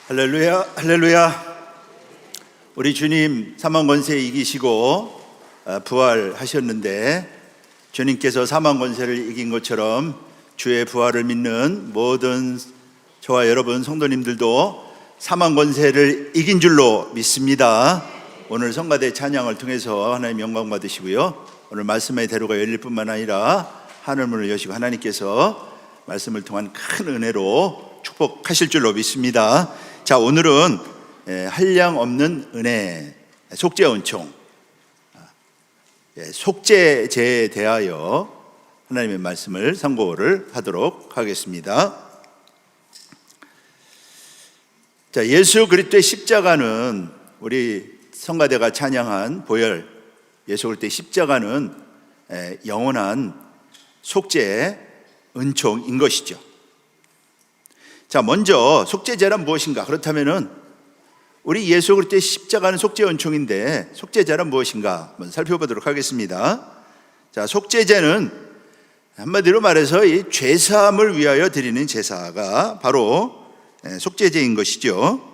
할렐루야, 할렐루야. 우리 주님 사망 권세 이기시고 부활하셨는데, 주님께서 사망 권세를 이긴 것처럼 주의 부활을 믿는 모든 저와 여러분 성도님들도 사망 권세를 이긴 줄로 믿습니다. 오늘 성가대 찬양을 통해서 하나님 영광 받으시고요, 오늘 말씀의 대로가 열릴 뿐만 아니라 하늘문을 여시고 하나님께서 말씀을 통한 큰 은혜로 축복하실 줄로 믿습니다. 자, 오늘은 한량 없는 은혜, 속죄 은총, 속죄제에 대하여 하나님의 말씀을 선고를 하도록 하겠습니다. 자, 예수 그리스도의 십자가는, 우리 성가대가 찬양한 보혈, 예수 그리스도의 십자가는 영원한 속죄 은총인 것이죠. 자, 먼저 속죄제란 무엇인가? 그렇다면은 우리 예수 그리스도의 십자가는 속죄 은총인데 속죄제란 무엇인가? 한번 살펴보도록 하겠습니다. 자, 속죄제는 한마디로 말해서 이 죄사함을 위하여 드리는 제사가 바로 속죄제인 것이죠.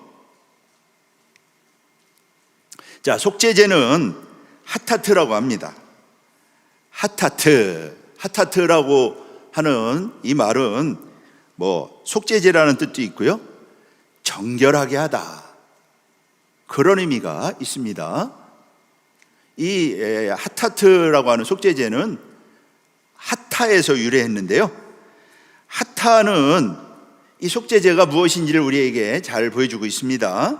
자, 속죄제는 하타트라고 합니다. 하타트라고 하는 이 말은 속죄제라는 뜻도 있고요, 정결하게 하다, 그런 의미가 있습니다. 이 하타트라고 하는 속죄제는 하타에서 유래했는데요, 하타는 이 속죄제가 무엇인지를 우리에게 잘 보여주고 있습니다.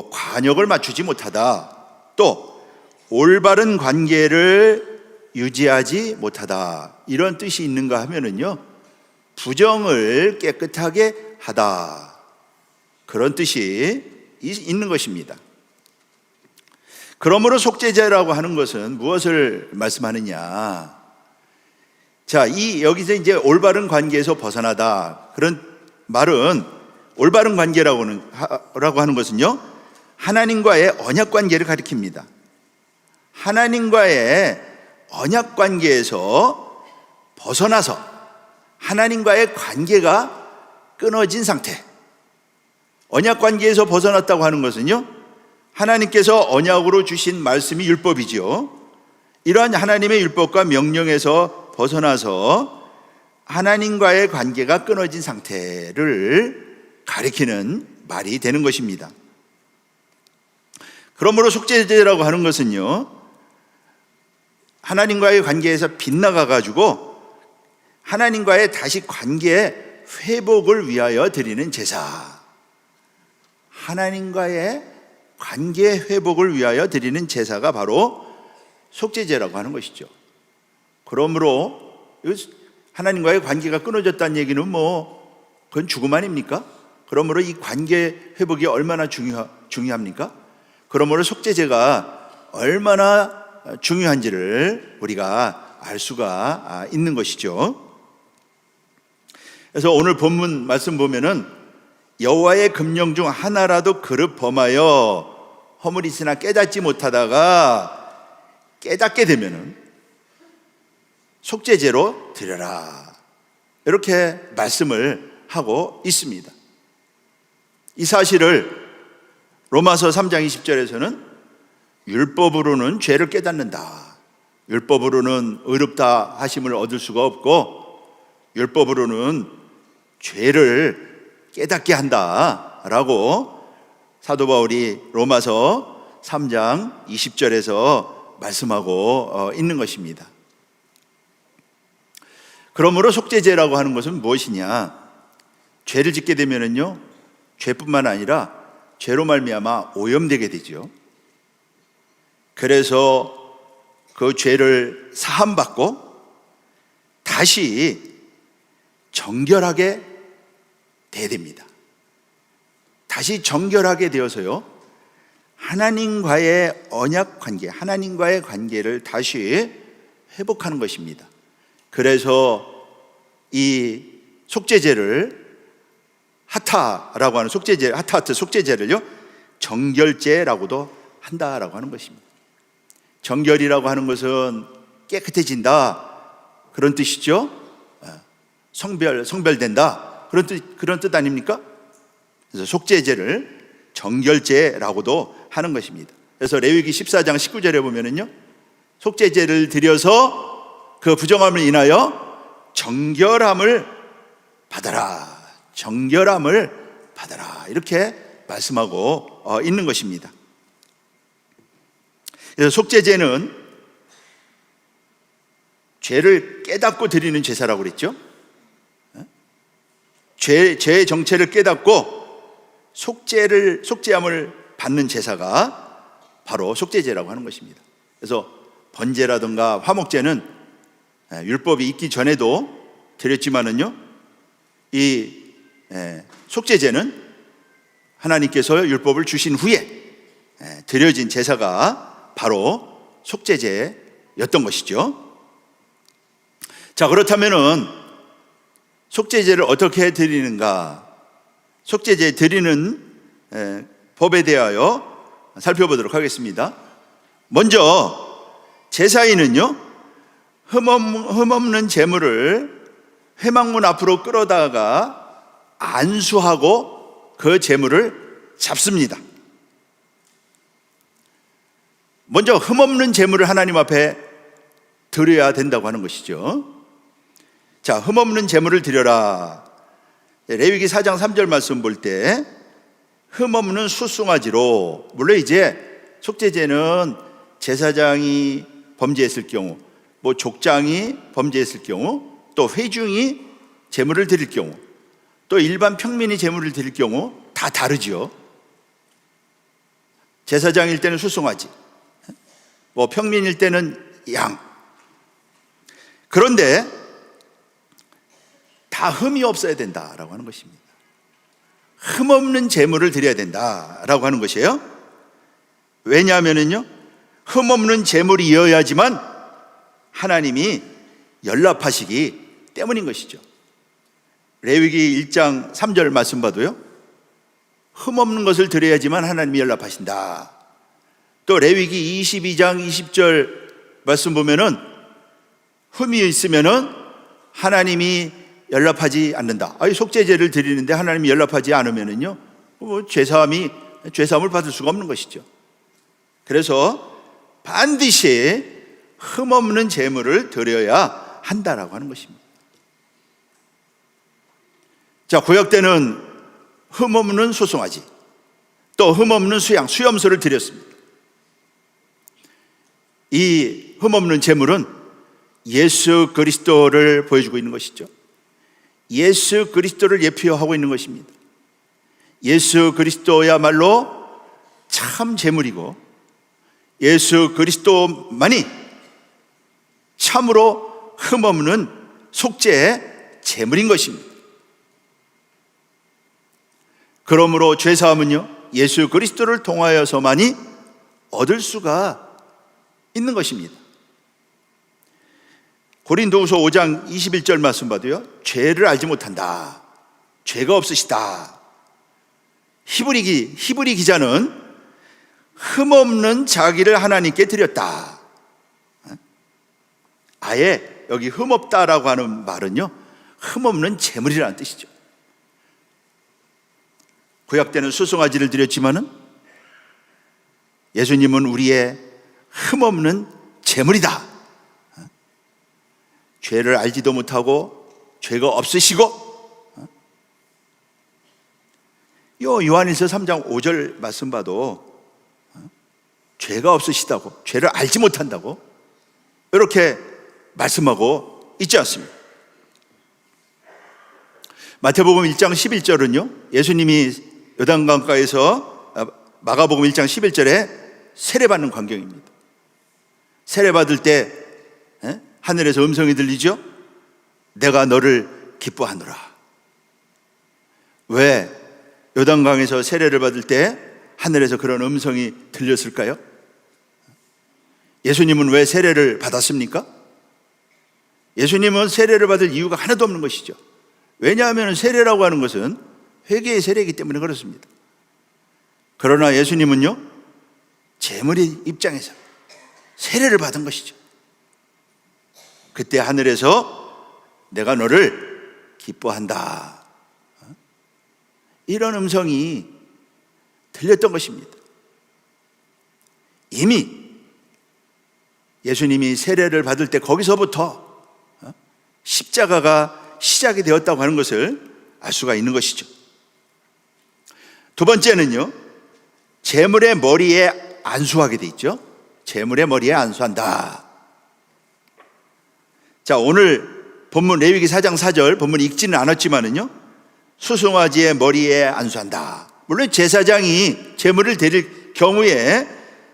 관역을 맞추지 못하다, 또 올바른 관계를 유지하지 못하다, 이런 뜻이 있는가 하면은요, 부정을 깨끗하게 하다, 그런 뜻이 있는 것입니다. 그러므로 속죄제라고 하는 것은 무엇을 말씀하느냐? 자, 여기서 이제 올바른 관계에서 벗어나다, 그런 말은, 올바른 관계라고 하는 것은요, 하나님과의 언약 관계를 가리킵니다. 하나님과의 언약 관계에서 벗어나서 하나님과의 관계가 끊어진 상태, 언약 관계에서 벗어났다고 하는 것은요, 하나님께서 언약으로 주신 말씀이 율법이지요. 이러한 하나님의 율법과 명령에서 벗어나서 하나님과의 관계가 끊어진 상태를 가리키는 말이 되는 것입니다. 그러므로 속죄제라고 하는 것은요, 하나님과의 관계에서 빗나가 가지고 하나님과의 다시 관계 회복을 위하여 드리는 제사, 하나님과의 관계 회복을 위하여 드리는 제사가 바로 속죄제라고 하는 것이죠. 그러므로 하나님과의 관계가 끊어졌다는 얘기는 그건 죽음 아닙니까? 그러므로 이 관계 회복이 얼마나 중요합니까? 그러므로 속죄제가 얼마나 중요한지를 우리가 알 수가 있는 것이죠. 그래서 오늘 본문 말씀 보면은, 여호와의 금령 중 하나라도 그릇 범하여 허물이 있으나 깨닫지 못하다가 깨닫게 되면은 속죄제로 드려라, 이렇게 말씀을 하고 있습니다. 이 사실을 로마서 3장 20절에서는 율법으로는 죄를 깨닫는다, 율법으로는 의롭다 하심을 얻을 수가 없고 율법으로는 죄를 깨닫게 한다라고 사도 바울이 로마서 3장 20절에서 말씀하고 있는 것입니다. 그러므로 속죄제라고 하는 것은 무엇이냐? 죄를 짓게 되면은요, 죄뿐만 아니라 죄로 말미암아 오염되게 되죠. 그래서 그 죄를 사함받고 다시 정결하게 돼야 됩니다. 다시 정결하게 되어서요, 하나님과의 언약 관계, 하나님과의 관계를 다시 회복하는 것입니다. 그래서 이 속죄제를, 하타라고 하는 속죄제, 하타트 속죄제를요, 정결제라고도 한다라고 하는 것입니다. 정결이라고 하는 것은 깨끗해진다, 그런 뜻이죠. 성별된다, 그런 뜻 아닙니까? 그래서 속죄제를 정결제라고도 하는 것입니다. 그래서 레위기 14장 19절에 보면은요, 속죄제를 드려서 그 부정함을 인하여 정결함을 받아라, 정결함을 받아라, 이렇게 말씀하고 있는 것입니다. 그래서 속죄제는 죄를 깨닫고 드리는 제사라고 그랬죠. 죄의 정체를 깨닫고 속죄함을 받는 제사가 바로 속죄제라고 하는 것입니다. 그래서 번제라든가 화목제는 율법이 있기 전에도 드렸지만은요, 이 속죄제는 하나님께서 율법을 주신 후에 드려진 제사가 바로 속죄제였던 것이죠. 자, 그렇다면은 속죄제를 어떻게 드리는가? 속죄제 드리는 법에 대하여 살펴보도록 하겠습니다. 먼저 제사인은요, 흠없는 제물을 회막문 앞으로 끌어다가 안수하고 그 제물을 잡습니다. 먼저 흠없는 제물을 하나님 앞에 드려야 된다고 하는 것이죠. 자, 흠없는 제물을 드려라. 레위기 4장 3절 말씀 볼 때 흠없는 수송아지로, 물론 이제 속죄제는 제사장이 범죄했을 경우, 뭐 족장이 범죄했을 경우, 또 회중이 제물을 드릴 경우, 또 일반 평민이 제물을 드릴 경우 다 다르죠. 제사장일 때는 수송아지, 뭐 평민일 때는 양. 그런데 다 흠이 없어야 된다라고 하는 것입니다. 흠없는 제물을 드려야 된다라고 하는 것이에요. 왜냐하면은요, 흠없는 제물이어야지만 하나님이 연락하시기 때문인 것이죠. 레위기 1장 3절 말씀 봐도요, 흠없는 것을 드려야지만 하나님이 연락하신다. 또 레위기 22장 20절 말씀 보면은 흠이 있으면은 하나님이 연락하지 않는다. 속죄제를 드리는데 하나님이 연락하지 않으면은요, 죄사함을 받을 수가 없는 것이죠. 그래서 반드시 흠없는 제물을 드려야 한다라고 하는 것입니다. 자, 구약 때는 흠없는 소송아지, 또 흠없는 수염소를 드렸습니다. 이 흠없는 제물은 예수 그리스도를 보여주고 있는 것이죠. 예수 그리스도를 예표하고 있는 것입니다. 예수 그리스도야말로 참 제물이고, 예수 그리스도만이 참으로 흠없는 속죄의 제물인 것입니다. 그러므로 죄사함은요, 예수 그리스도를 통하여서만이 얻을 수가 있는 것입니다. 고린도후서 5장 21절 말씀 봐도요, 죄를 알지 못한다, 죄가 없으시다. 히브리 기자는 흠없는 자기를 하나님께 드렸다. 아예 여기 흠없다라고 하는 말은요, 흠없는 제물이라는 뜻이죠. 구약 때는 수송아지를 드렸지만은 예수님은 우리의 흠없는 제물이다. 죄를 알지도 못하고 죄가 없으시고, 요한일서 3장 5절 말씀 봐도 죄가 없으시다고, 죄를 알지 못한다고 이렇게 말씀하고 있지 않습니까? 마태복음 1장 11절은요, 예수님이 요단강가에서, 마가복음 1장 11절에 세례받는 광경입니다. 세례받을 때 하늘에서 음성이 들리죠? 내가 너를 기뻐하노라. 왜 요단강에서 세례를 받을 때 하늘에서 그런 음성이 들렸을까요? 예수님은 왜 세례를 받았습니까? 예수님은 세례를 받을 이유가 하나도 없는 것이죠. 왜냐하면 세례라고 하는 것은 회개의 세례이기 때문에 그렇습니다. 그러나 예수님은요, 제물의 입장에서 세례를 받은 것이죠. 그때 하늘에서 내가 너를 기뻐한다, 이런 음성이 들렸던 것입니다. 이미 예수님이 세례를 받을 때 거기서부터 십자가가 시작이 되었다고 하는 것을 알 수가 있는 것이죠. 두 번째는요, 재물의 머리에 안수하게 돼 있죠. 재물의 머리에 안수한다. 자, 오늘 본문 레위기 4장 4절 본문 읽지는 않았지만은요, 수송아지의 머리에 안수한다. 물론 제사장이 재물을 드릴 경우에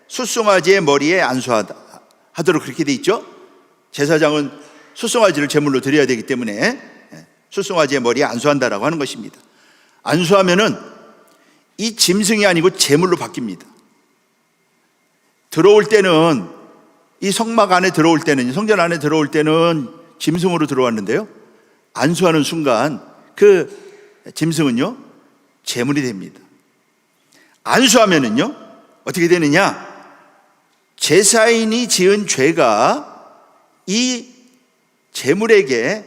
수송아지의 머리에 안수하도록 그렇게 돼 있죠. 제사장은 수송아지를 제물로 드려야 되기 때문에 수송아지의 머리에 안수한다라고 하는 것입니다. 안수하면은 이 짐승이 아니고 제물로 바뀝니다. 들어올 때는, 이 성막 안에 들어올 때는, 성전 안에 들어올 때는 짐승으로 들어왔는데요, 안수하는 순간 그 짐승은요 제물이 됩니다. 안수하면은요 어떻게 되느냐, 제사인이 지은 죄가 이 제물에게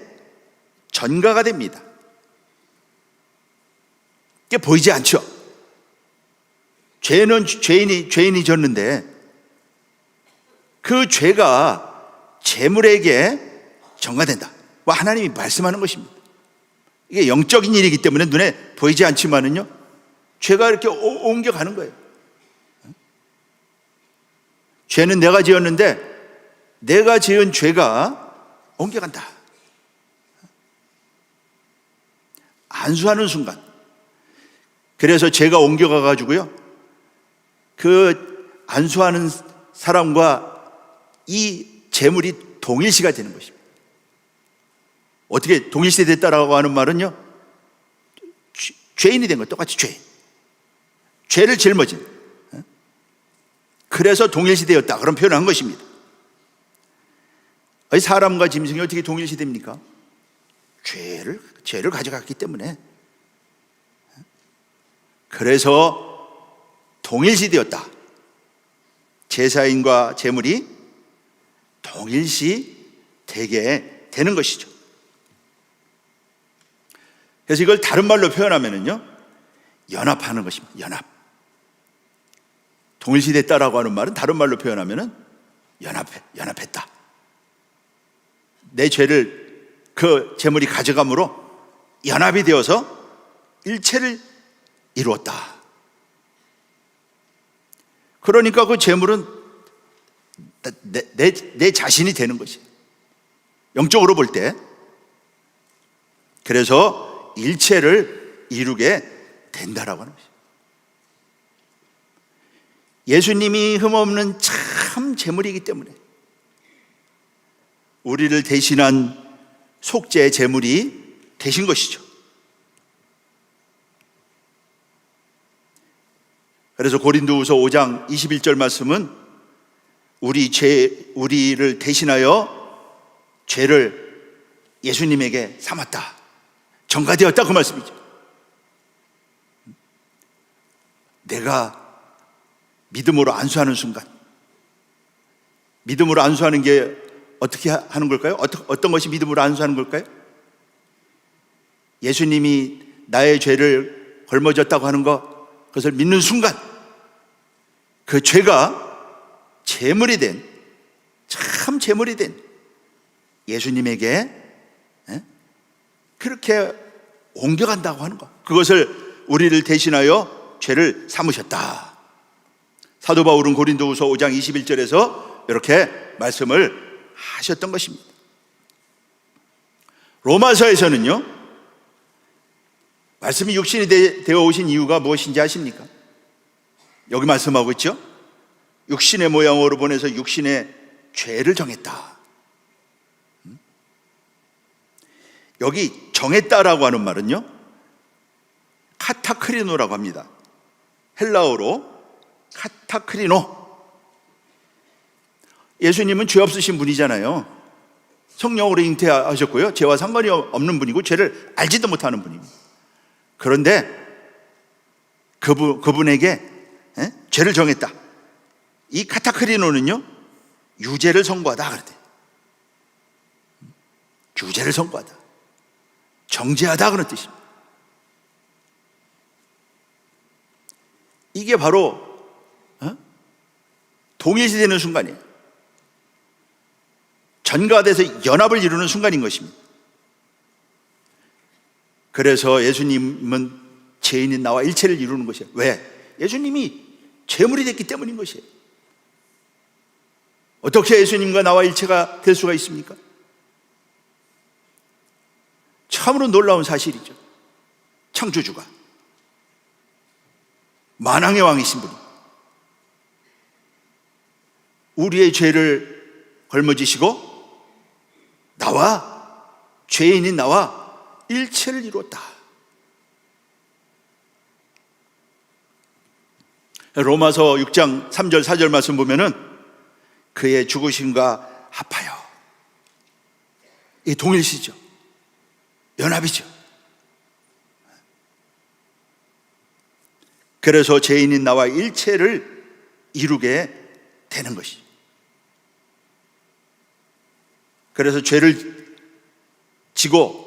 전가가 됩니다. 이게 보이지 않죠. 죄는 죄인이 졌는데 그 죄가 제물에게 전가된다. 하나님이 말씀하는 것입니다. 이게 영적인 일이기 때문에 눈에 보이지 않지만은요, 죄가 이렇게 옮겨가는 거예요. 죄는 내가 지었는데 내가 지은 죄가 옮겨간다. 안수하는 순간. 그래서 죄가 옮겨가 가지고요, 그 안수하는 사람과 이 제물이 동일시가 되는 것입니다. 어떻게 동일시 됐다라고 하는 말은요, 죄인이 된 거예요. 똑같이 죄를 짊어진, 그래서 동일시 되었다, 그런 표현을 한 것입니다. 사람과 짐승이 어떻게 동일시 됩니까? 죄를 가져갔기 때문에. 그래서 동일시 되었다. 제사인과 제물이 동일시 되게 되는 것이죠. 그래서 이걸 다른 말로 표현하면은요, 연합하는 것입니다. 동일시 됐다라고 하는 말은 다른 말로 표현하면은 연합했다. 내 죄를 그 제물이 가져감으로 연합이 되어서 일체를 이루었다. 그러니까 그 제물은 내 자신이 되는 것이에요. 영적으로 볼 때. 그래서 일체를 이루게 된다라고 하는 것이에요. 예수님이 흠없는 참 제물이기 때문에 우리를 대신한 속죄의 제물이 되신 것이죠. 그래서 고린도후서 5장 21절 말씀은 우리를 대신하여 죄를 예수님에게 삼았다, 전가되었다, 그 말씀이죠. 내가 믿음으로 안수하는 순간, 믿음으로 안수하는 게 어떻게 하는 걸까요? 어떤 것이 믿음으로 안수하는 걸까요? 예수님이 나의 죄를 걸머졌다고 하는 그것을 믿는 순간 그 죄가 제물이 된, 참 제물이 된 예수님에게 그렇게 옮겨간다고 하는 것, 그것을 우리를 대신하여 죄를 삼으셨다. 사도 바울은 고린도후서 5장 21절에서 이렇게 말씀을 하셨던 것입니다. 로마서에서는요, 말씀이 육신이 되어 오신 이유가 무엇인지 아십니까? 여기 말씀하고 있죠. 육신의 모양으로 보내서 육신의 죄를 정했다. 여기 정했다라고 하는 말은요, 카타크리노라고 합니다. 헬라어로 카타크리노. 예수님은 죄 없으신 분이잖아요. 성령으로 잉태하셨고요, 죄와 상관이 없는 분이고 죄를 알지도 못하는 분입니다. 그런데 그분에게 죄를 정했다. 이 카타크리노는요, 유죄를 선고하다 그랬대요. 유죄를 선고하다, 정죄하다, 그런 뜻입니다. 이게 바로 동일시되는 순간이에요. 전가돼서 연합을 이루는 순간인 것입니다. 그래서 예수님은 죄인인 나와 일체를 이루는 것이에요. 왜? 예수님이 제물이 됐기 때문인 것이에요. 어떻게 예수님과 나와 일체가 될 수가 있습니까? 참으로 놀라운 사실이죠. 창조주가, 만왕의 왕이신 분이 우리의 죄를 걸머지시고 나와, 죄인인 나와 일체를 이루었다. 로마서 6장 3절 4절 말씀 보면은 그의 죽으심과 합하여, 이 동일시죠. 연합이죠. 그래서 죄인인 나와 일체를 이루게 되는 것이죠. 그래서 죄를 지고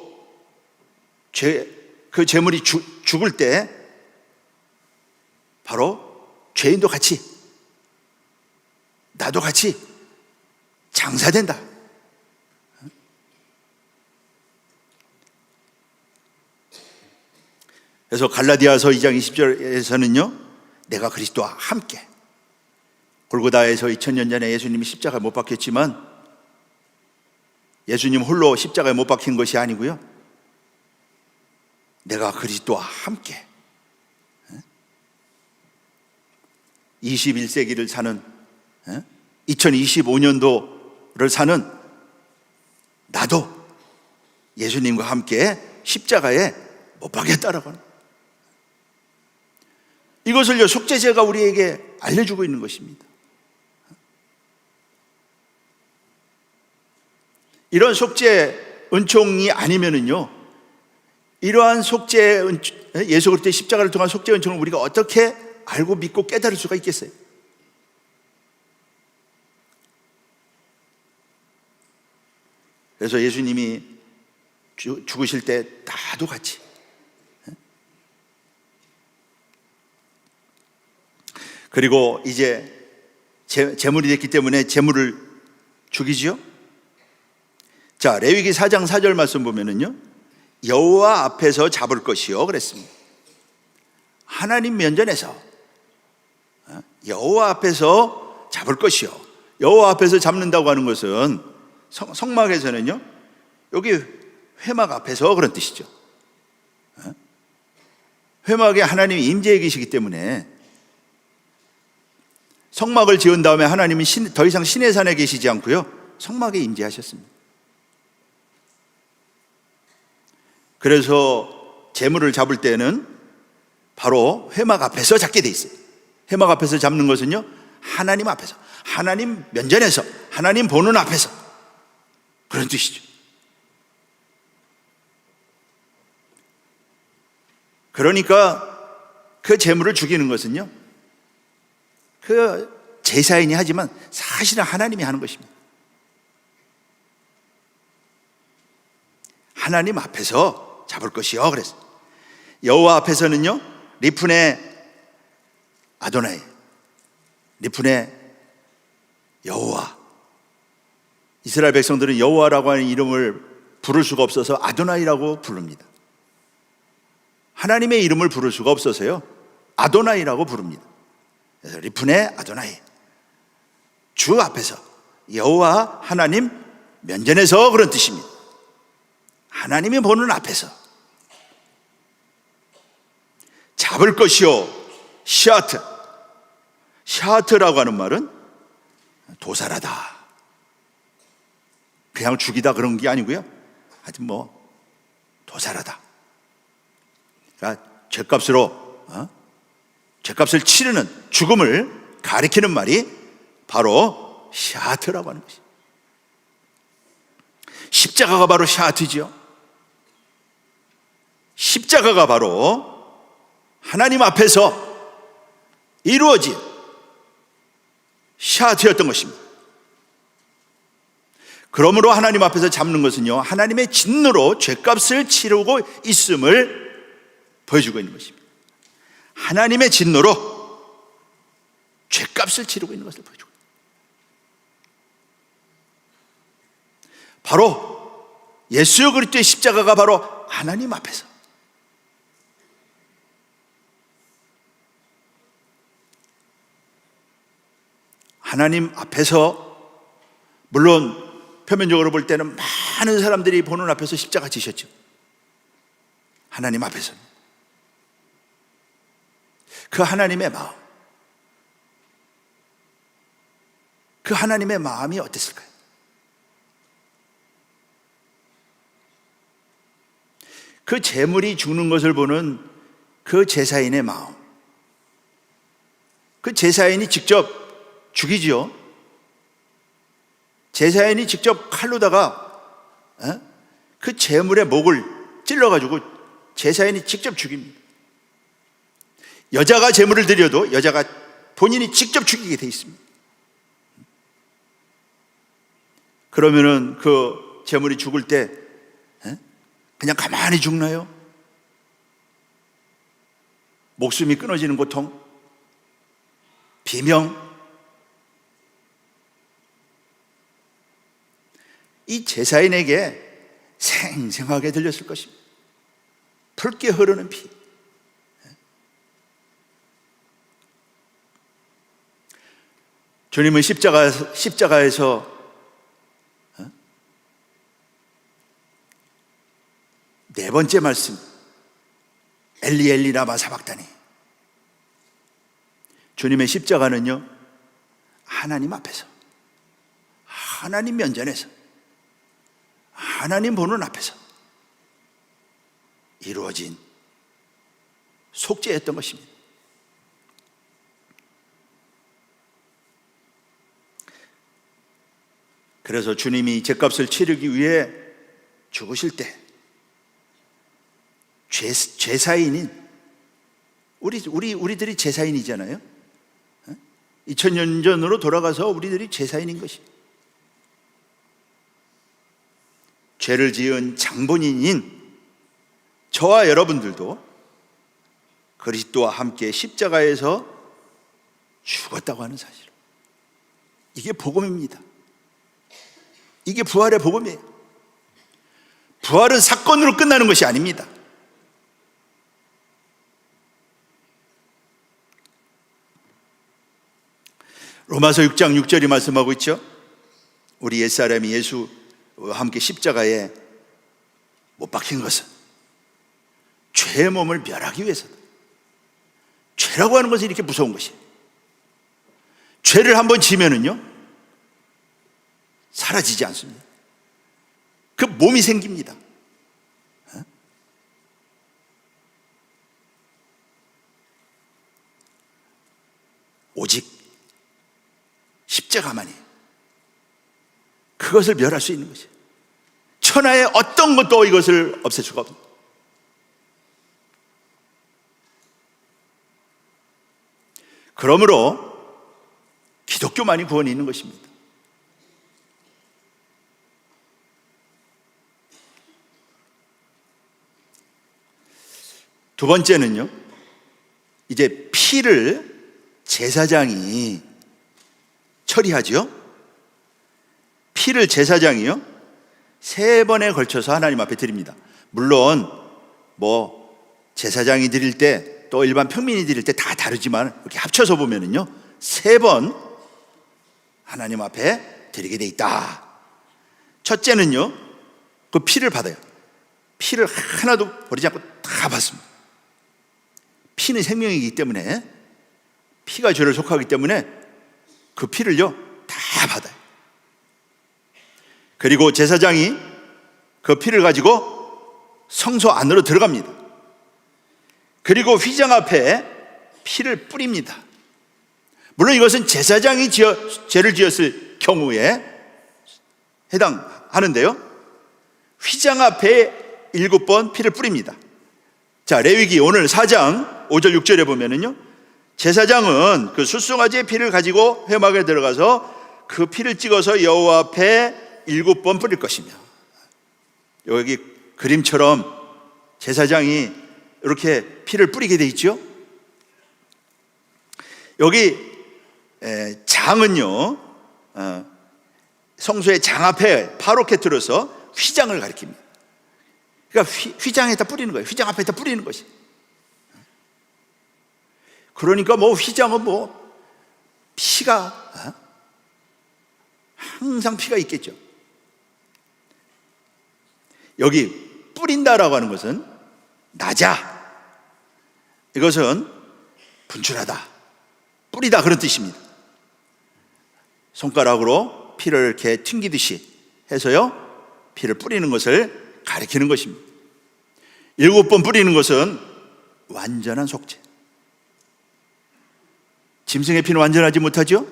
그 재물이 죽을 때 바로 죄인도 같이, 나도 같이 장사된다. 그래서 갈라디아서 2장 20절에서는요, 내가 그리스도와 함께, 골고다에서 2000년 전에 예수님이 십자가에 못 박혔지만 예수님 홀로 십자가에 못 박힌 것이 아니고요, 내가 그리스도와 함께 21세기를 사는, 2025년도를 사는 나도 예수님과 함께 십자가에 못 박혔다라고 하는, 이것을요 속죄제가 우리에게 알려주고 있는 것입니다. 이런 속죄 은총이 아니면은요, 이러한 속죄 예수 그리스도의 십자가를 통한 속죄 은총을 우리가 어떻게 알고 믿고 깨달을 수가 있겠어요? 그래서 예수님이 죽으실 때 나도 같이, 그리고 이제 제물이 됐기 때문에 제물을 죽이지요. 자, 레위기 4장 4절 말씀 보면은요, 여호와 앞에서 잡을 것이요 그랬습니다. 하나님 면전에서, 여호와 앞에서 잡을 것이요. 여호와 앞에서 잡는다고 하는 것은 성막에서는요, 여기 회막 앞에서 그런 뜻이죠. 회막에 하나님이 임재해 계시기 때문에 성막을 지은 다음에 하나님은 더 이상 신의 산에 계시지 않고요, 성막에 임재하셨습니다. 그래서 제물을 잡을 때는 바로 회막 앞에서 잡게 돼 있어요. 회막 앞에서 잡는 것은요, 하나님 앞에서, 하나님 면전에서, 하나님 보는 앞에서, 그런 뜻이죠. 그러니까 그 제물을 죽이는 것은요, 그 제사인이 하지만 사실은 하나님이 하는 것입니다. 하나님 앞에서 잡을 것이요 그랬어요. 여호와 앞에서는요, 리프네 아도나이, 리프네 여호와. 이스라엘 백성들은 여호와라고 하는 이름을 부를 수가 없어서 아도나이라고 부릅니다. 하나님의 이름을 부를 수가 없어서요, 아도나이라고 부릅니다. 그래서 리프네 아도나이, 주 앞에서, 여호와 하나님 면전에서, 그런 뜻입니다. 하나님이 보는 앞에서 잡을 것이요 샤트. 샤트라고 하는 말은 도살하다, 그냥 죽이다 그런 게 아니고요, 하여튼 뭐 도살하다, 그러니까 죄값을 치르는, 죽음을 가리키는 말이 바로 샤트라고 하는 것이죠. 십자가가 바로 샤트죠. 십자가가 바로 하나님 앞에서 이루어진 샤트였던 것입니다. 그러므로 하나님 앞에서 잡는 것은요, 하나님의 진노로 죄값을 치르고 있음을 보여주고 있는 것입니다. 하나님의 진노로 죄값을 치르고 있는 것을 보여주고, 바로 예수 그리스도의 십자가가 바로 하나님 앞에서 물론 표면적으로 볼 때는 많은 사람들이 보는 앞에서 십자가 지셨죠. 하나님 앞에서 그 하나님의 마음, 그 하나님의 마음이 어땠을까요? 그 제물이 죽는 것을 보는 그 제사인의 마음, 그 제사인이 직접 죽이지요. 제사인이 직접 칼로다가 그 제물의 목을 찔러가지고 제사인이 직접 죽입니다. 여자가 제물을 드려도 여자가 본인이 직접 죽이게 돼 있습니다. 그러면은 그 제물이 죽을 때 그냥 가만히 죽나요? 목숨이 끊어지는 고통, 비명, 이 제사인에게 생생하게 들렸을 것입니다. 붉게 흐르는 피. 주님은 십자가에서 네 번째 말씀, 엘리 엘리 라마 사박다니. 주님의 십자가는요, 하나님 앞에서, 하나님 면전에서, 하나님 보는 앞에서 이루어진 속죄였던 것입니다. 그래서 주님이 죄값을 치르기 위해 죽으실 때 제사인인 우리들이 제사인이잖아요. 2000년 전으로 돌아가서 우리들이 제사인인 것입니다. 죄를 지은 장본인인 저와 여러분들도 그리스도와 함께 십자가에서 죽었다고 하는 사실, 이게 복음입니다. 이게 부활의 복음이에요. 부활은 사건으로 끝나는 것이 아닙니다. 로마서 6장 6절이 말씀하고 있죠. 우리 옛사람이 예수와 함께 십자가에 못 박힌 것은 죄의 몸을 멸하기 위해서다. 죄라고 하는 것은 이렇게 무서운 것이에요. 죄를 한번 지면은요, 사라지지 않습니다. 그 몸이 생깁니다. 오직 십자가만이 그것을 멸할 수 있는 것이에요. 천하의 어떤 것도 이것을 없앨 수가 없습니다. 그러므로 기독교만이 구원이 있는 것입니다. 두 번째는요, 이제 피를 제사장이 처리하죠. 피를 제사장이요 3번에 걸쳐서 하나님 앞에 드립니다. 물론 제사장이 드릴 때 또 일반 평민이 드릴 때 다 다르지만 이렇게 합쳐서 보면은요 3번 하나님 앞에 드리게 돼 있다. 첫째는요, 그 피를 받아요. 피를 하나도 버리지 않고 다 받습니다. 피는 생명이기 때문에, 피가 죄를 속하기 때문에 그 피를요 다 받아요. 그리고 제사장이 그 피를 가지고 성소 안으로 들어갑니다. 그리고 휘장 앞에 피를 뿌립니다. 물론 이것은 제사장이 죄를 지었을 경우에 해당하는데요, 휘장 앞에 7번 피를 뿌립니다. 자, 레위기 오늘 4장 5절 6절에 보면은요, 제사장은 그 숫송아지의 피를 가지고 회막에 들어가서 그 피를 찍어서 여호와 앞에 7번 뿌릴 것이며, 여기 그림처럼 제사장이 이렇게 피를 뿌리게 돼 있죠. 여기 장은요, 성소의 장 앞에 바로 이렇게 들어서 휘장을 가리킵니다. 그러니까 휘장에다 뿌리는 거예요. 휘장 앞에다 뿌리는 것이. 그러니까 뭐 휘장은 뭐 피가 항상 피가 있겠죠. 여기 뿌린다라고 하는 것은 나자, 이것은 분출하다, 뿌리다, 그런 뜻입니다. 손가락으로 피를 이렇게 튕기듯이 해서요, 피를 뿌리는 것을 가리키는 것입니다. 7번 뿌리는 것은 완전한 속죄. 짐승의 피는 완전하지 못하죠?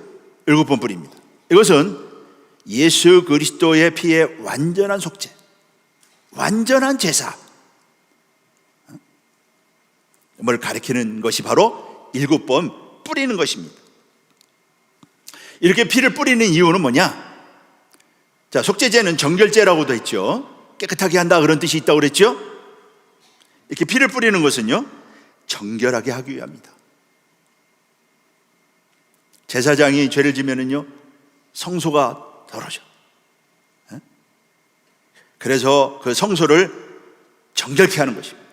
7번 뿌립니다. 이것은 예수 그리스도의 피의 완전한 속죄, 완전한 제사, 뭘 가리키는 것이 바로 7번 뿌리는 것입니다. 이렇게 피를 뿌리는 이유는 뭐냐? 자, 속죄제는 정결제라고도 했죠. 깨끗하게 한다, 그런 뜻이 있다고 그랬죠. 이렇게 피를 뿌리는 것은요, 정결하게 하기 위함이다. 제사장이 죄를 지면은요, 성소가 더러져. 그래서 그 성소를 정결케 하는 것입니다.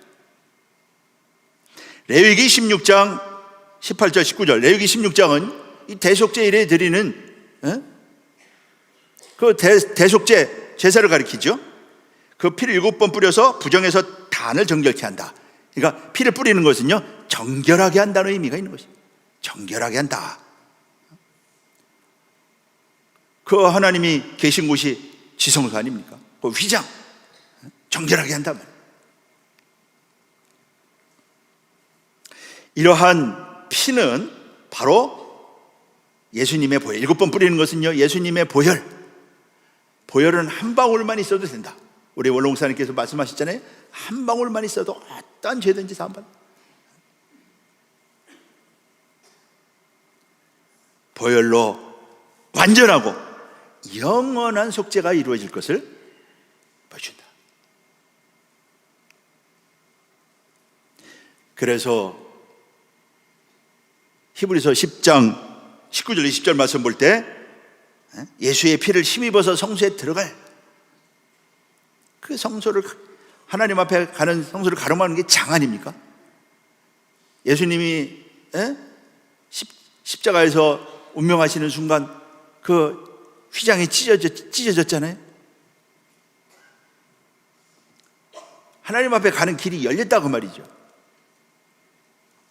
레위기 16장 18절 19절, 레위기 16장은 이 대속제일에 드리는 그 대속제 제사를 가리키죠. 그 피를 7번 뿌려서 부정에서 단을 정결케 한다. 그러니까 피를 뿌리는 것은요, 정결하게 한다는 의미가 있는 것입니다. 정결하게 한다. 그 하나님이 계신 곳이 지성소 아닙니까? 그 휘장, 정결하게 한다. 이러한 피는 바로 예수님의 보혈, 7번 뿌리는 것은요, 예수님의 보혈. 보혈은 한 방울만 있어도 된다. 우리 원로목사님께서 말씀하셨잖아요. 한 방울만 있어도 어떤 죄든지 사함받는다. 보혈로 완전하고 영원한 속죄가 이루어질 것을 보여준다. 그래서 히브리서 10장 19절 20절 말씀 볼 때 예수의 피를 힘입어서 성소에 들어갈 그 성소를, 하나님 앞에 가는 성소를 가름하는 게 장 아닙니까? 예수님이 십자가에서 운명하시는 순간 그 휘장이 찢어졌잖아요. 하나님 앞에 가는 길이 열렸다고 말이죠.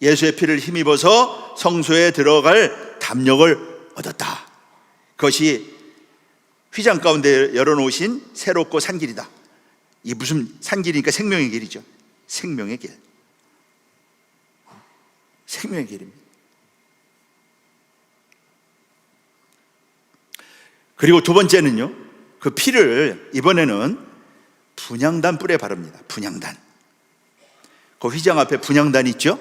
예수의 피를 힘입어서 성소에 들어갈 담력을 얻었다. 그것이 휘장 가운데 열어놓으신 새롭고 산 길이다. 이 무슨 산 길이니까 생명의 길이죠. 생명의 길. 생명의 길입니다. 그리고 두 번째는요, 그 피를 이번에는 분향단 뿔에 바릅니다. 분향단. 그 휘장 앞에 분향단이 있죠.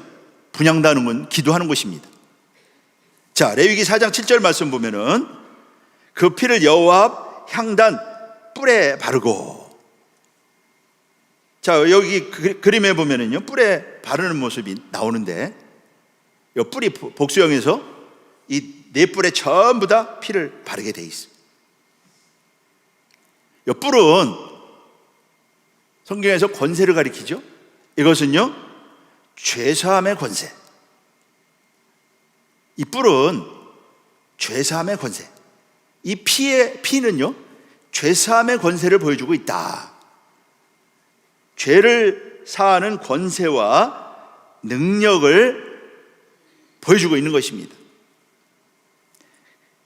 분향단은 기도하는 곳입니다. 자, 레위기 4장 7절 말씀 보면은 그 피를 여호와 앞 향단 뿔에 바르고, 자, 여기 그림에 보면은요, 뿔에 바르는 모습이 나오는데, 이 뿔이 복수형에서 이 네 뿔에 전부 다 피를 바르게 돼 있어요. 이 뿔은 성경에서 권세를 가리키죠. 이것은요, 죄사함의 권세. 이 뿔은 죄사함의 권세. 이 피는요, 죄사함의 권세를 보여주고 있다. 죄를 사하는 권세와 능력을 보여주고 있는 것입니다.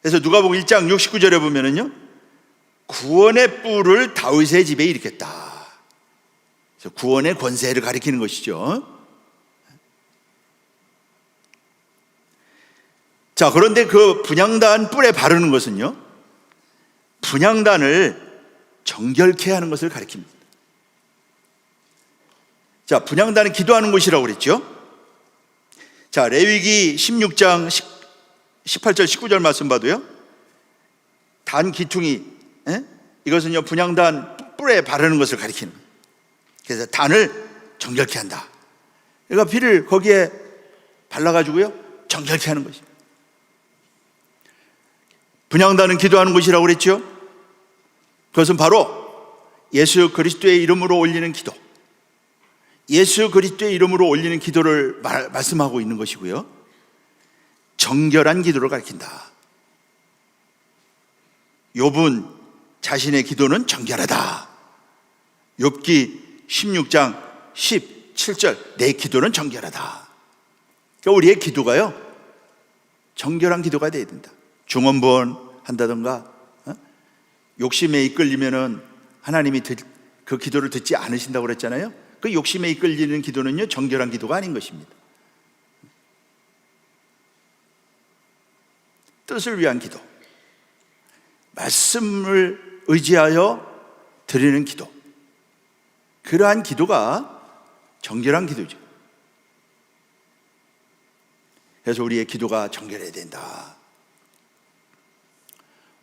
그래서 누가복음 1장 69절에 보면은요, 구원의 뿔을 다윗의 집에 일으켰다. 그래서 구원의 권세를 가리키는 것이죠. 자, 그런데 그 분향단 뿔에 바르는 것은요, 분향단을 정결케 하는 것을 가리킵니다. 자, 분향단은 기도하는 곳이라고 그랬죠. 자, 레위기 16장 18절 19절 말씀 봐도요, 단 기퉁이, 이것은요, 분향단 뿔에 바르는 것을 가리키는 거예요. 그래서 단을 정결케 한다. 그러니까 피를 거기에 발라가지고요, 정결케 하는 것입니다. 분향단은 기도하는 곳이라고 그랬죠. 그것은 바로 예수 그리스도의 이름으로 올리는 기도, 예수 그리스도의 이름으로 올리는 기도를 말씀하고 있는 것이고요, 정결한 기도를 가리킨다. 욥은 자신의 기도는 정결하다. 욥기 16장 17절, 내 기도는 정결하다. 그러니까 우리의 기도가요, 정결한 기도가 되어야 된다. 중언부언 한다던가 욕심에 이끌리면은 하나님이 그 기도를 듣지 않으신다고 그랬잖아요. 그 욕심에 이끌리는 기도는요, 정결한 기도가 아닌 것입니다. 뜻을 위한 기도, 말씀을 의지하여 드리는 기도, 그러한 기도가 정결한 기도죠. 그래서 우리의 기도가 정결해야 된다.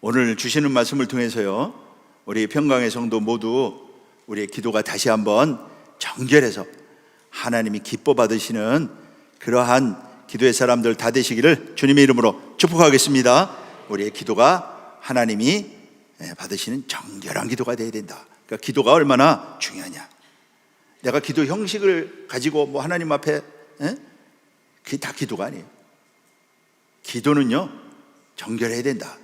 오늘 주시는 말씀을 통해서요, 우리 평강의 성도 모두 우리의 기도가 다시 한번 정결해서 하나님이 기뻐 받으시는 그러한 기도의 사람들 다 되시기를 주님의 이름으로 축복하겠습니다. 우리의 기도가 하나님이 받으시는 정결한 기도가 되어야 된다. 그러니까 기도가 얼마나 중요하냐. 내가 기도 형식을 가지고 뭐 하나님 앞에 그게 다 기도가 아니에요. 기도는요, 정결해야 된다.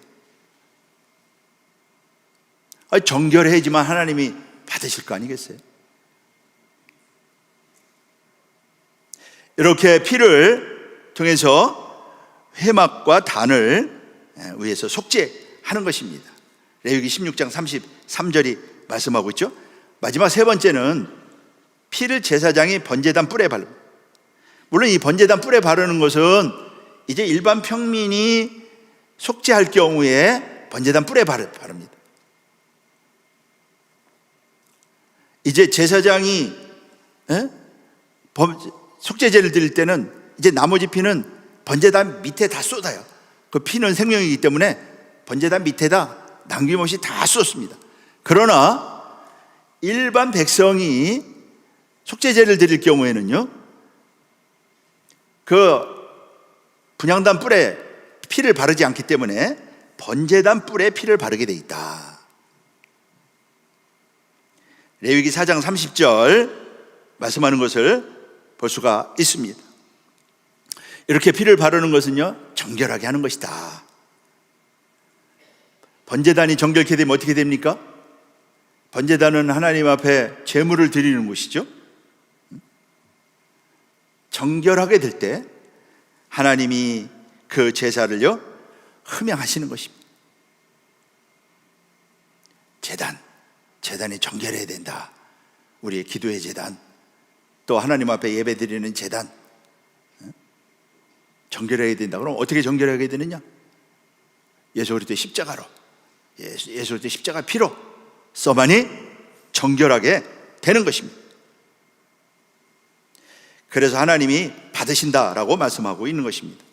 정결해야지만 하나님이 받으실 거 아니겠어요? 이렇게 피를 통해서 회막과 단을 위해서 속죄하는 것입니다. 레위기 16장 33절이 말씀하고 있죠. 마지막 세 번째는 피를 제사장이 번제단 뿔에 바릅니다. 물론 이 번제단 뿔에 바르는 것은 이제 일반 평민이 속죄할 경우에 번제단 뿔에 바릅니다. 이제 제사장이 속죄제를 드릴 때는 이제 나머지 피는 번제단 밑에 다 쏟아요. 그 피는 생명이기 때문에 번제단 밑에다 남김없이 다 쏟습니다. 그러나 일반 백성이 속죄제를 드릴 경우에는요, 그 분향단 뿔에 피를 바르지 않기 때문에 번제단 뿔에 피를 바르게 돼 있다. 레위기 4장 30절 말씀하는 것을 볼 수가 있습니다. 이렇게 피를 바르는 것은요, 정결하게 하는 것이다. 번제단이 정결케 되면 어떻게 됩니까? 번제단은 하나님 앞에 제물을 드리는 곳이죠. 정결하게 될 때 하나님이 그 제사를요, 흠양하시는 것입니다. 제단이 정결해야 된다. 우리의 기도의 제단, 또 하나님 앞에 예배 드리는 제단, 정결해야 된다. 그럼 어떻게 정결하게 되느냐? 예수 그리스도의 십자가로, 예수 그리스도의 십자가 피로 써만이 정결하게 되는 것입니다. 그래서 하나님이 받으신다라고 말씀하고 있는 것입니다.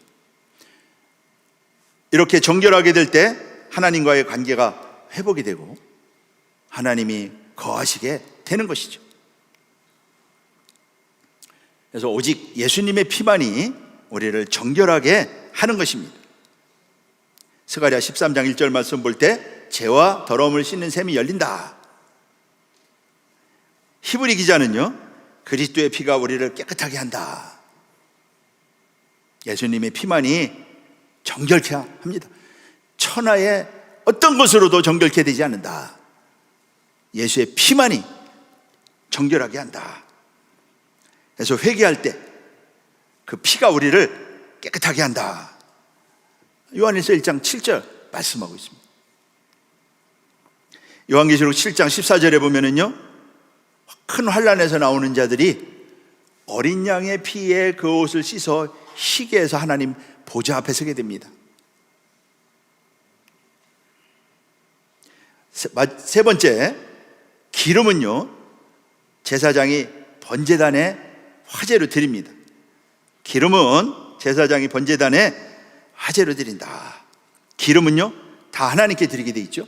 이렇게 정결하게 될 때 하나님과의 관계가 회복이 되고 하나님이 거하시게 되는 것이죠. 그래서 오직 예수님의 피만이 우리를 정결하게 하는 것입니다. 스가랴 13장 1절 말씀 볼 때 죄와 더러움을 씻는 셈이 열린다. 히브리 기자는요, 그리스도의 피가 우리를 깨끗하게 한다. 예수님의 피만이 정결케 합니다. 천하의 어떤 것으로도 정결케 되지 않는다. 예수의 피만이 정결하게 한다. 그래서 회개할 때 그 피가 우리를 깨끗하게 한다. 요한일서 1장 7절 말씀하고 있습니다. 요한계시록 7장 14절에 보면은요, 큰 환난에서 나오는 자들이 어린 양의 피에 그 옷을 씻어 희게 해서 하나님 보좌 앞에 서게 됩니다. 세 번째, 기름은요, 제사장이 번제단에 화제로 드립니다. 기름은 제사장이 번제단에 화제로 드린다. 기름은요, 다 하나님께 드리게 돼 있죠.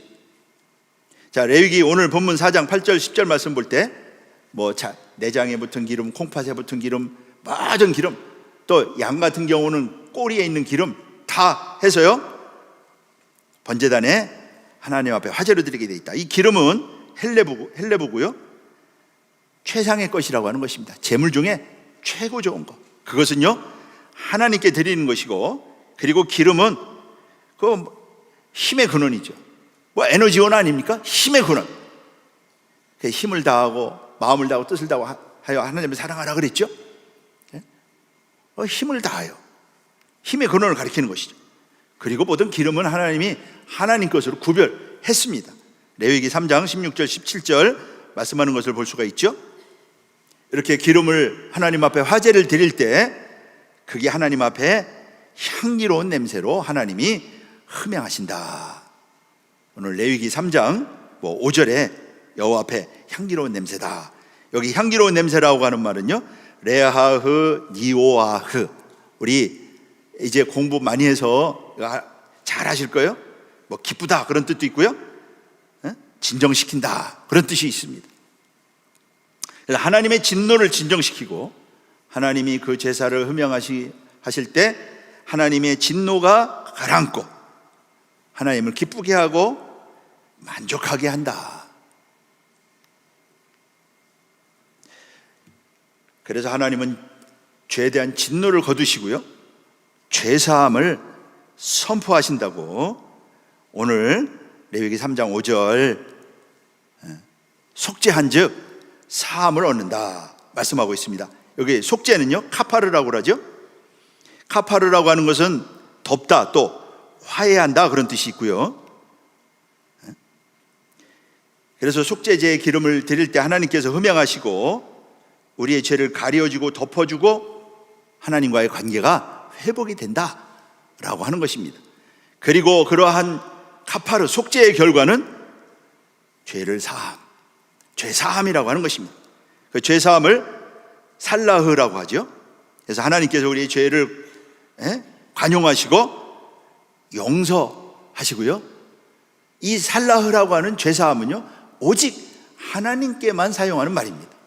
자, 레위기 오늘 본문 4장 8절 10절 말씀 볼 때 내장에 붙은 기름, 콩팥에 붙은 기름, 모든 기름, 또 양 같은 경우는 꼬리에 있는 기름 다 해서요, 번제단에 하나님 앞에 화제로 드리게 돼 있다. 이 기름은 헬레부고요, 최상의 것이라고 하는 것입니다. 제물 중에 최고 좋은 것, 그것은요 하나님께 드리는 것이고, 그리고 기름은 그 힘의 근원이죠. 뭐 에너지원 아닙니까? 힘의 근원. 힘을 다하고 마음을 다하고 뜻을 다하여 하나님을 사랑하라 그랬죠. 힘을 다하여, 힘의 근원을 가리키는 것이죠. 그리고 모든 기름은 하나님이 하나님 것으로 구별했습니다. 레위기 3장 16절 17절 말씀하는 것을 볼 수가 있죠. 이렇게 기름을 하나님 앞에 화제를 드릴 때 그게 하나님 앞에 향기로운 냄새로 하나님이 흠양하신다. 오늘 레위기 3장 5절에 여호와 앞에 향기로운 냄새다. 여기 향기로운 냄새라고 하는 말은요, 레하흐 니오아흐, 우리 이제 공부 많이 해서 잘 아실 거예요. 뭐 기쁘다 그런 뜻도 있고요, 진정시킨다 그런 뜻이 있습니다. 하나님의 진노를 진정시키고 하나님이 그 제사를 흠양하실 때 하나님의 진노가 가라앉고 하나님을 기쁘게 하고 만족하게 한다. 그래서 하나님은 죄에 대한 진노를 거두시고요, 죄사함을 선포하신다고 오늘 레위기 3장 5절 속죄한즉 사함을 얻는다 말씀하고 있습니다. 여기 속죄는요 카파르라고 그러죠. 카파르라고 하는 것은 덮다, 또 화해한다 그런 뜻이 있고요. 그래서 속죄제의 기름을 드릴 때 하나님께서 흠양하시고 우리의 죄를 가려주고 덮어주고 하나님과의 관계가 회복이 된다라고 하는 것입니다. 그리고 그러한 카파르 속죄의 결과는 죄를 사함, 죄사함이라고 하는 것입니다. 그 죄사함을 살라흐라고 하죠. 그래서 하나님께서 우리의 죄를 관용하시고 용서하시고요, 이 살라흐라고 하는 죄사함은요 오직 하나님께만 사용하는 말입니다.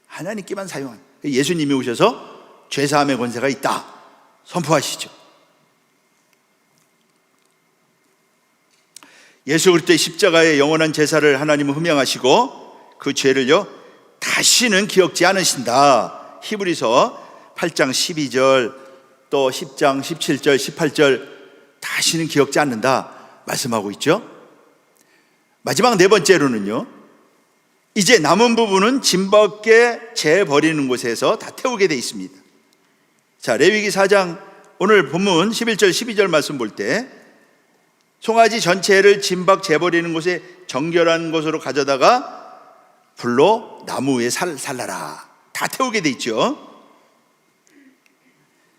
하나님께만 사용하는, 예수님이 오셔서 죄사함의 권세가 있다 선포하시죠. 예수 그리스도의 십자가의 영원한 제사를 하나님은 흠양하시고 그 죄를요 다시는 기억지 않으신다. 히브리서 8장 12절 또 10장 17절 18절 다시는 기억지 않는다 말씀하고 있죠. 마지막 네 번째로는요, 이제 남은 부분은 짐 밖에 재 버리는 곳에서 다 태우게 돼 있습니다. 자, 레위기 4장 오늘 본문 11절 12절 말씀 볼 때 송아지 전체를 짐 밖 재버리는 곳에 정결한 곳으로 가져다가 불로 나무 위에 살라라, 다 태우게 돼 있죠.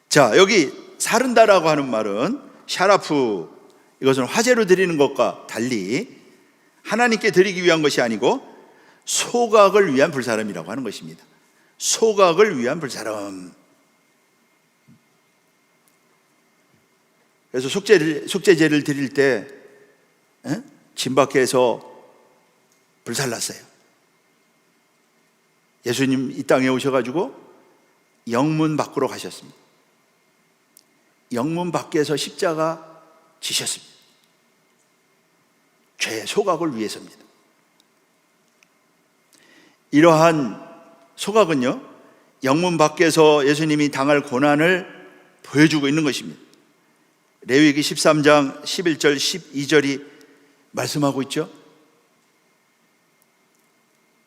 자, 여기 사른다라고 하는 말은 샤라프, 이것은 화제로 드리는 것과 달리 하나님께 드리기 위한 것이 아니고 소각을 위한 불사름이라고 하는 것입니다. 소각을 위한 불사름. 그래서 속죄제를 드릴 때 짐 밖에서 불살랐어요. 예수님 이 땅에 오셔가지고 영문 밖으로 가셨습니다. 영문 밖에서 십자가 지셨습니다. 죄의 소각을 위해서입니다. 이러한 소각은요 영문 밖에서 예수님이 당할 고난을 보여주고 있는 것입니다. 레위기 13장 11절 12절이 말씀하고 있죠.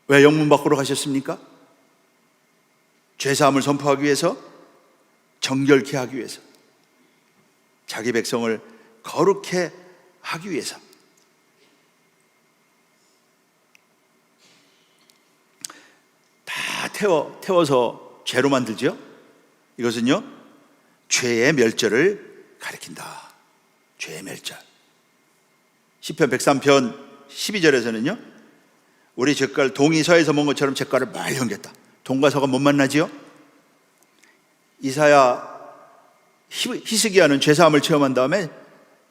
왜 영문 밖으로 가셨습니까? 죄사함을 선포하기 위해서, 정결케 하기 위해서, 자기 백성을 거룩해 하기 위해서. 다 태워서 죄로 만들죠. 이것은요 죄의 멸절을 가리킨다. 죄의 멸절. 시편 103편 12절에서는요 우리 잿갈 동이 서에서 먼 것처럼 잿갈을 많이 옮겼다. 동과 서가 못 만나지요. 이사야 히스기야는 죄사함을 체험한 다음에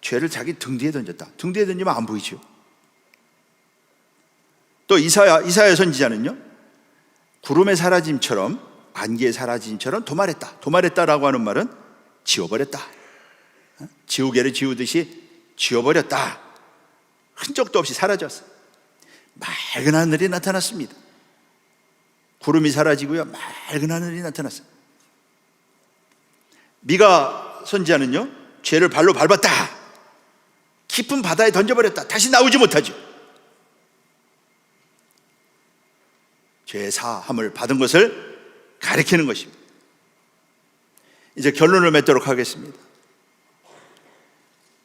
죄를 자기 등 뒤에 던졌다. 등 뒤에 던지면 안 보이죠. 또 이사야 선지자는요 구름의 사라짐처럼, 안개의 사라짐처럼 도말했다. 도말했다라고 하는 말은 지워버렸다. 지우개를 지우듯이 지워버렸다. 흔적도 없이 사라졌어요. 맑은 하늘이 나타났습니다. 구름이 사라지고요, 맑은 하늘이 나타났어요. 미가 선지자는요, 죄를 발로 밟았다, 깊은 바다에 던져버렸다, 다시 나오지 못하죠. 죄의 사함을 받은 것을 가리키는 것입니다. 이제 결론을 맺도록 하겠습니다.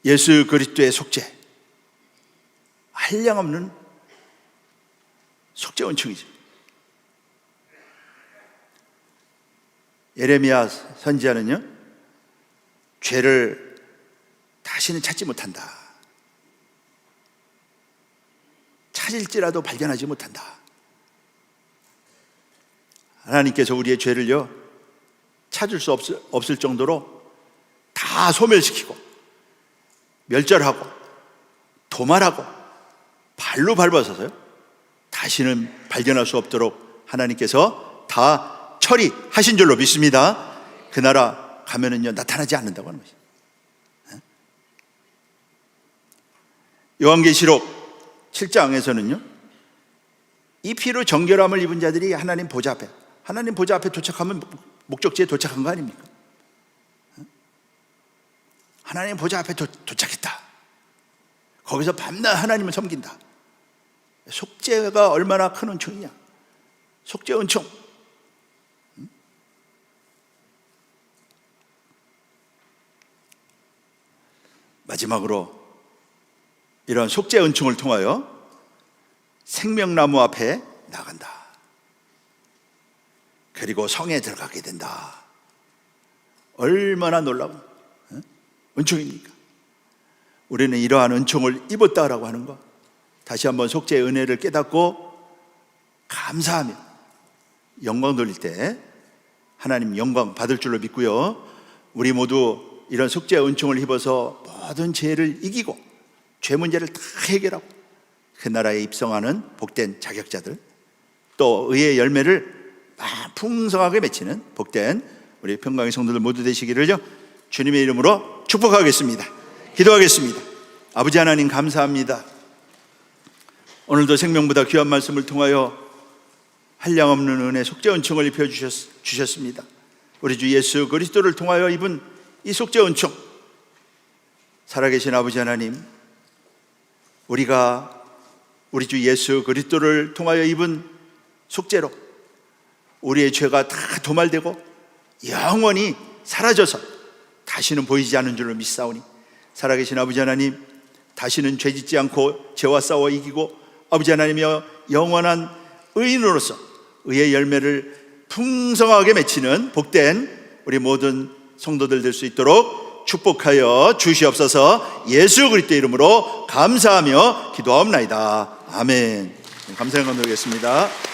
예수 그리스도의 속죄, 한량없는 속죄 은총이죠. 예레미야 선지자는요, 죄를 다시는 찾지 못한다, 찾을지라도 발견하지 못한다. 하나님께서 우리의 죄를요, 찾을 수 없을 정도로 다 소멸시키고 멸절하고 도말하고 발로 밟아서요, 다시는 발견할 수 없도록 하나님께서 다 처리하신 줄로 믿습니다. 그 나라 가면은요, 나타나지 않는다고 하는 것입니다. 요한계시록 7장에서는요, 이 피로 정결함을 입은 자들이 하나님 보좌 앞에 도착하면 목적지에 도착한 거 아닙니까? 하나님 보좌 앞에 도착했다. 거기서 밤낮 하나님을 섬긴다. 속죄가 얼마나 큰 은총이냐. 속죄 은총. 마지막으로 이런 속죄 은총을 통하여 생명나무 앞에 나간다. 그리고 성에 들어가게 된다. 얼마나 놀라운 은총입니까? 우리는 이러한 은총을 입었다라고 하는 것, 다시 한번 속죄의 은혜를 깨닫고 감사하며 영광 돌릴 때 하나님 영광 받을 줄로 믿고요, 우리 모두 이런 속죄의 은총을 입어서 모든 죄를 이기고 죄 문제를 다 해결하고 그 나라에 입성하는 복된 자격자들, 또 의의 열매를 풍성하게 맺히는 복된 우리 평강의 성도들 모두 되시기를 주님의 이름으로 축복하겠습니다. 기도하겠습니다. 아버지 하나님, 감사합니다. 오늘도 생명보다 귀한 말씀을 통하여 한량없는 은혜, 속죄 은총을 입혀 주셨습니다. 우리 주 예수 그리스도를 통하여 입은 이 속죄 은총, 살아계신 아버지 하나님, 우리가 우리 주 예수 그리스도를 통하여 입은 속죄로 우리의 죄가 다 도말되고 영원히 사라져서 다시는 보이지 않는 줄로 믿사오니, 살아계신 아버지 하나님, 다시는 죄짓지 않고 죄와 싸워 이기고 아버지 하나님이여 영원한 의인으로서 의의 열매를 풍성하게 맺히는 복된 우리 모든 성도들 될 수 있도록 축복하여 주시옵소서. 예수 그리스도의 이름으로 감사하며 기도하옵나이다. 아멘. 감사 영광 드리겠습니다.